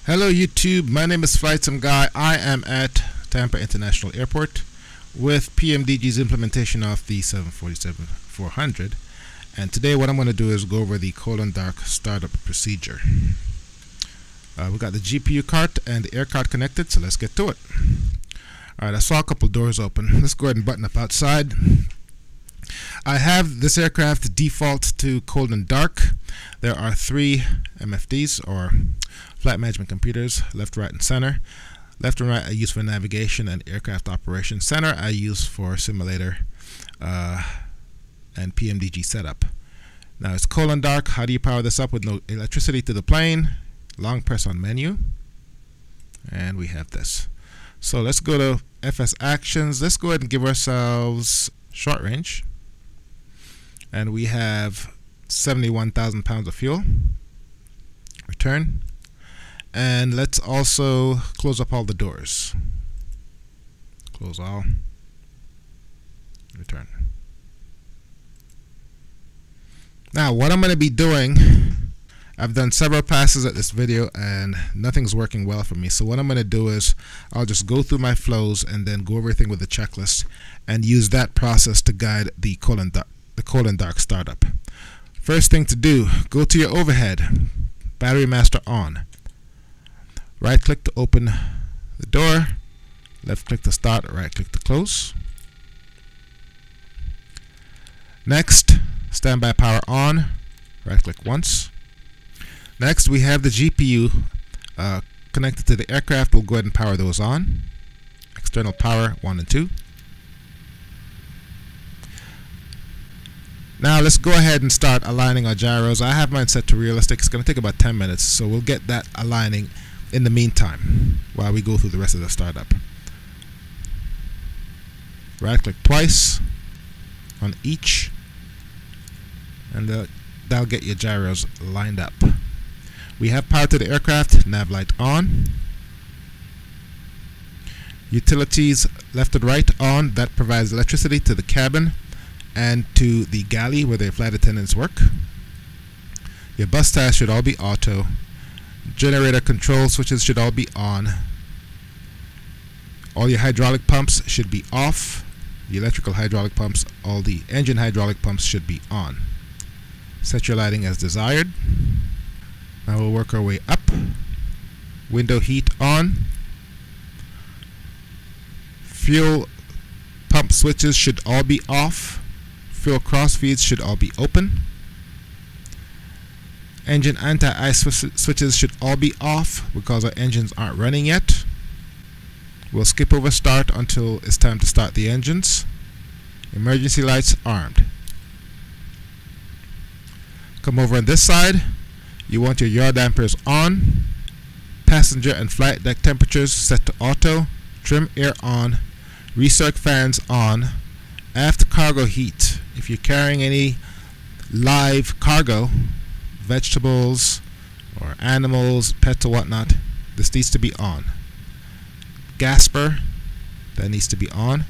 Hello YouTube, my name is Flightsimguy. I am at Tampa International Airport with PMDG's implementation of the 747-400, and today what I'm going to do is go over the cold and dark startup procedure. We've got the GPU cart and the air cart connected, so let's get to it. Alright, I saw a couple doors open. Let's go ahead and button up outside. I have this aircraft default to cold and dark. There are 3 MFDs, or flight management computers, left, right, and center. Left and right I use for navigation and aircraft operation. Center I use for simulator and PMDG setup. Now it's cold and dark. How do you power this up with no electricity to the plane? Long press on menu, and we have this. So let's go to FS Actions. Let's go ahead and give ourselves short range, and we have 71,000 pounds of fuel. Return, and let's also close up all the doors. Close all. Return. Now what I'm going to be doing, I've done several passes at this video and nothing's working well for me. So what I'm going to do is I'll just go through my flows and then go over everything with the checklist and use that process to guide the cold and dark startup. First thing to do, go to your overhead, battery master on. Right click to open the door, left click to start, right click to close. Next, standby power on, right click once. Next we have the GPU connected to the aircraft. We'll go ahead and power those on. External power 1 and 2. Now let's go ahead and start aligning our gyros. I have mine set to realistic. It's going to take about 10 minutes, so we'll get that aligning in the meantime while we go through the rest of the startup. Right click twice on each, and that'll get your gyros lined up. We have power to the aircraft, nav light on. Utilities left and right on. That provides electricity to the cabin and to the galley where the flight attendants work. Your bus tasks should all be auto. Generator control switches should all be on. All your hydraulic pumps should be off. The electrical hydraulic pumps, all the engine hydraulic pumps should be on. Set your lighting as desired. Now we'll work our way up. Window heat on. Fuel pump switches should all be off. Fuel cross feeds should all be open. Engine anti-ice switches should all be off because our engines aren't running yet. We'll skip over start until it's time to start the engines. Emergency lights armed. Come over on this side. You want your yaw dampers on. Passenger and flight deck temperatures set to auto. Trim air on. Recirc fans on. Aft cargo heat. If you're carrying any live cargo, vegetables or animals, pets or whatnot, this needs to be on. Gasper, that needs to be on.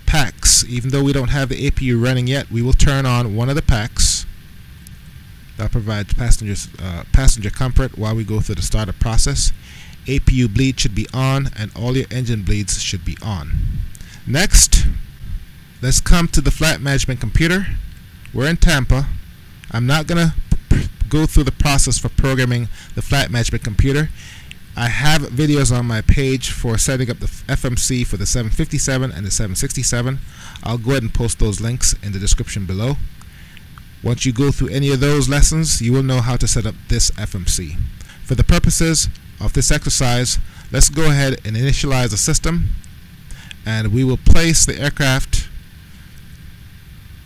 Packs, even though we don't have the APU running yet, we will turn on one of the packs. That provides passenger comfort while we go through the startup process. APU bleed should be on, and all your engine bleeds should be on. Next, let's come to the flight management computer. We're in Tampa. I'm not going to go through the process for programming the flight management computer. I have videos on my page for setting up the FMC for the 757 and the 767. I'll go ahead and post those links in the description below. Once you go through any of those lessons, you will know how to set up this FMC. For the purposes of this exercise, let's go ahead and initialize the system, and we will place the aircraft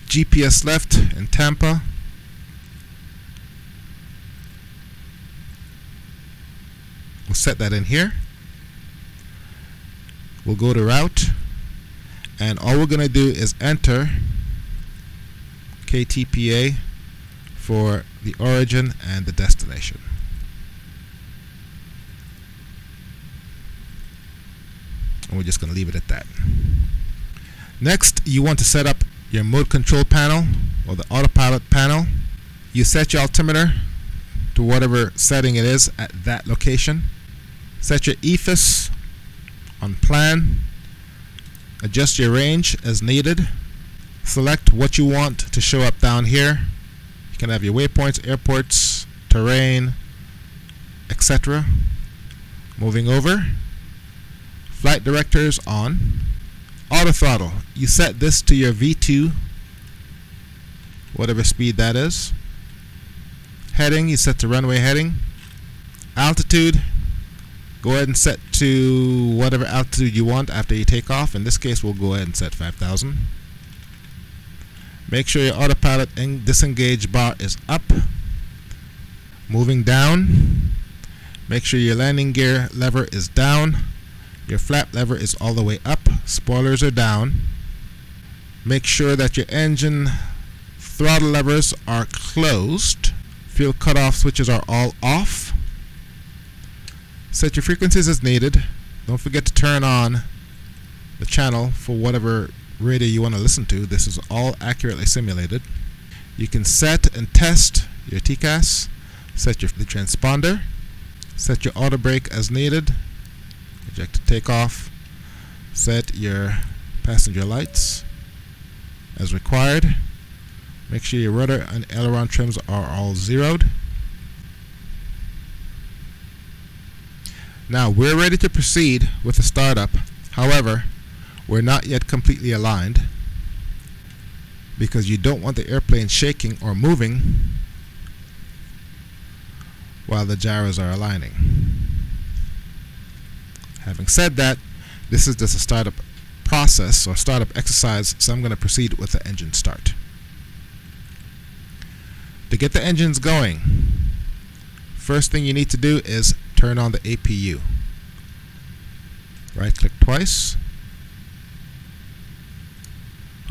GPS left in Tampa. We'll set that in here. We'll go to route, and all we're going to do is enter KTPA for the origin and the destination. And we're just going to leave it at that. Next, you want to set up your mode control panel or the autopilot panel. You set your altimeter to whatever setting it is at that location. Set your ethos on plan. Adjust your range as needed. Select what you want to show up down here. You can have your waypoints, airports, terrain, etc. Moving over. Flight directors on. Auto throttle. You set this to your V2, whatever speed that is. Heading, you set to runway heading. Altitude, go ahead and set to whatever altitude you want after you take off. In this case, we'll go ahead and set 5,000. Make sure your autopilot and disengage bar is up. Moving down, make sure your landing gear lever is down. Your flap lever is all the way up. Spoilers are down. Make sure that your engine throttle levers are closed. Fuel cutoff switches are all off. Set your frequencies as needed. Don't forget to turn on the channel for whatever radio you want to listen to. This is all accurately simulated. You can set and test your TCAS. Set the transponder. Set your auto brake as needed. Eject to takeoff. Set your passenger lights as required. Make sure your rudder and aileron trims are all zeroed. Now we're ready to proceed with the startup. However, we're not yet completely aligned because you don't want the airplane shaking or moving while the gyros are aligning. Having said that, this is just a startup process or startup exercise, so I'm going to proceed with the engine start. To get the engines going, first thing you need to do is turn on the APU. Right click twice,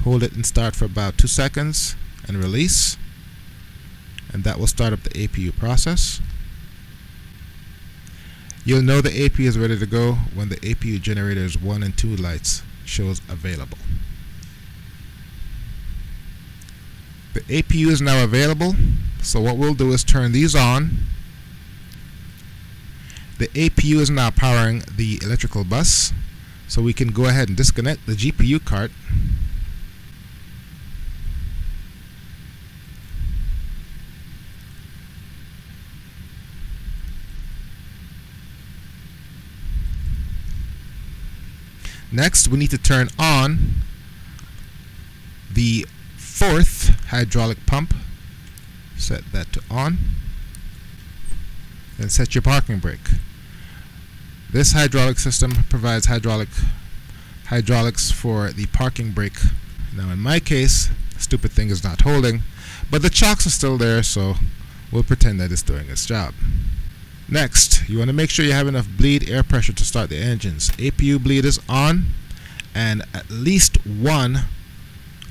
hold it and start for about 2 seconds and release, and that will start up the APU process. You'll know the APU is ready to go when the APU generators 1 and 2 lights shows available. The APU is now available, so what we'll do is turn these on. The APU is now powering the electrical bus, so we can go ahead and disconnect the GPU cart. Next, we need to turn on the 4th hydraulic pump. Set that to on. Then set your parking brake. This hydraulic system provides hydraulics for the parking brake. Now in my case, the stupid thing is not holding, but the chocks are still there, so we'll pretend that it's doing its job. Next, you want to make sure you have enough bleed air pressure to start the engines. APU bleed is on, and at least one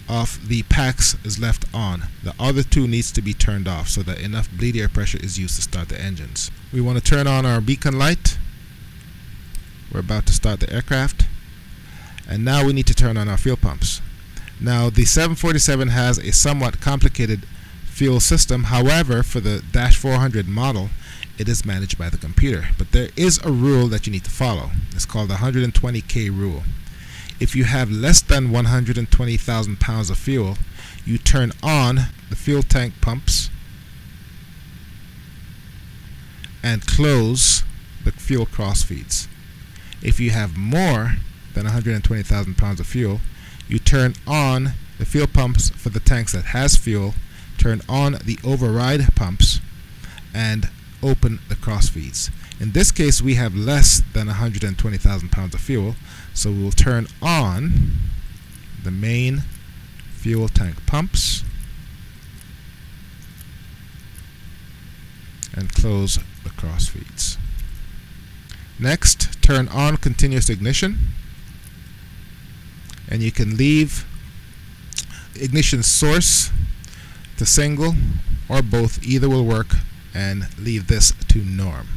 of the packs is left on. The other 2 needs to be turned off so that enough bleed air pressure is used to start the engines. We want to turn on our beacon light. We're about to start the aircraft. And now we need to turn on our fuel pumps. Now the 747 has a somewhat complicated fuel system. However, for the Dash 400 model, it is managed by the computer. But there is a rule that you need to follow. It's called the 120K rule. If you have less than 120,000 pounds of fuel, you turn on the fuel tank pumps and close the fuel cross feeds. If you have more than 120,000 pounds of fuel, you turn on the fuel pumps for the tanks that has fuel, turn on the override pumps, and open the cross feeds. In this case, we have less than 120,000 pounds of fuel, so we will turn on the main fuel tank pumps and close the cross feeds. Next, turn on continuous ignition, and you can leave ignition source to single or both, either will work, and leave this to norm.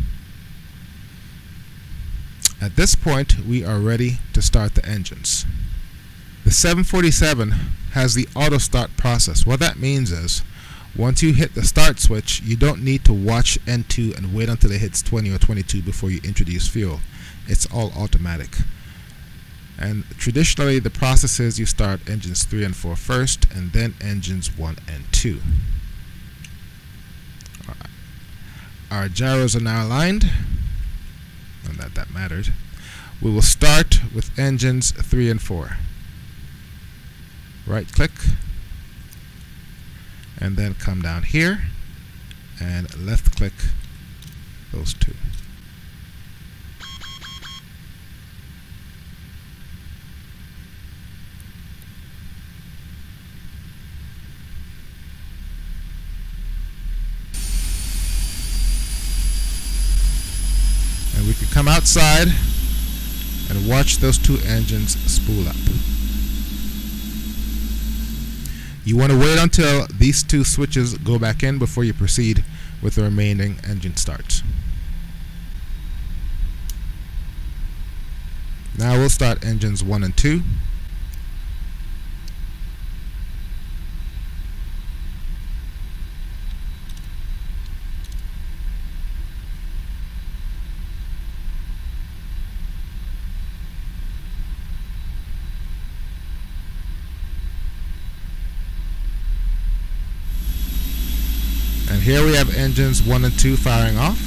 At this point, we are ready to start the engines. The 747 has the auto start process. What that means is Once you hit the start switch, you don't need to watch N2 and wait until it hits 20 or 22 before you introduce fuel. It's all automatic. And traditionally the process is you start engines 3 and 4 first, and then engines 1 and 2. Our gyros are now aligned, and that mattered. We will start with engines 3 and 4. Right click, and then come down here and left click those two. And we can come outside and watch those two engines spool up. You want to wait until these two switches go back in before you proceed with the remaining engine starts. Now we'll start engines 1 and 2. And here we have engines 1 and 2 firing off.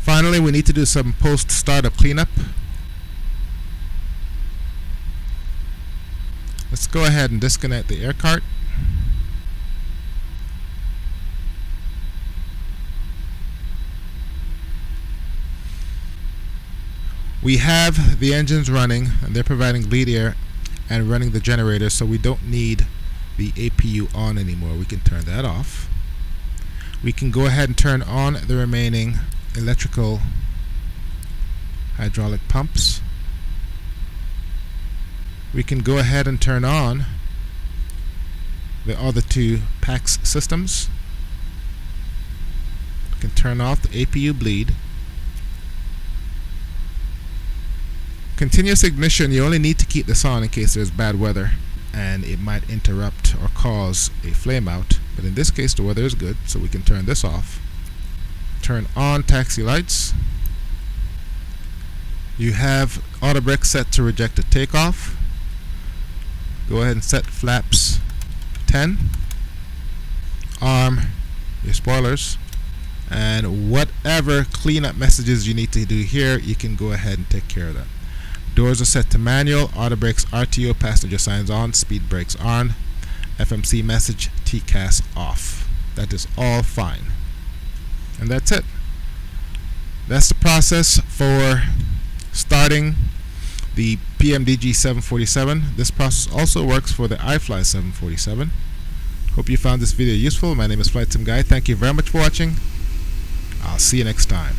Finally, we need to do some post-startup cleanup. Let's go ahead and disconnect the air cart. We have the engines running, and they're providing bleed air and running the generator, so we don't need the APU on anymore. We can turn that off. We can go ahead and turn on the remaining electrical hydraulic pumps. We can go ahead and turn on the other two PAX systems. We can turn off the APU bleed. Continuous ignition, you only need to keep this on in case there's bad weather and it might interrupt or cause a flame out, but in this case the weather is good, so we can turn this off. Turn on taxi lights. You have auto brake set to reject a takeoff. Go ahead and set flaps 10. Arm your spoilers, and whatever cleanup messages you need to do here, you can go ahead and take care of that. Doors are set to manual, auto brakes RTO, passenger signs on, speed brakes on, FMC message, TCAS off. That is all fine. And that's it. That's the process for starting the PMDG 747. This process also works for the iFly 747. Hope you found this video useful. My name is Flightsimguy. Thank you very much for watching. I'll see you next time.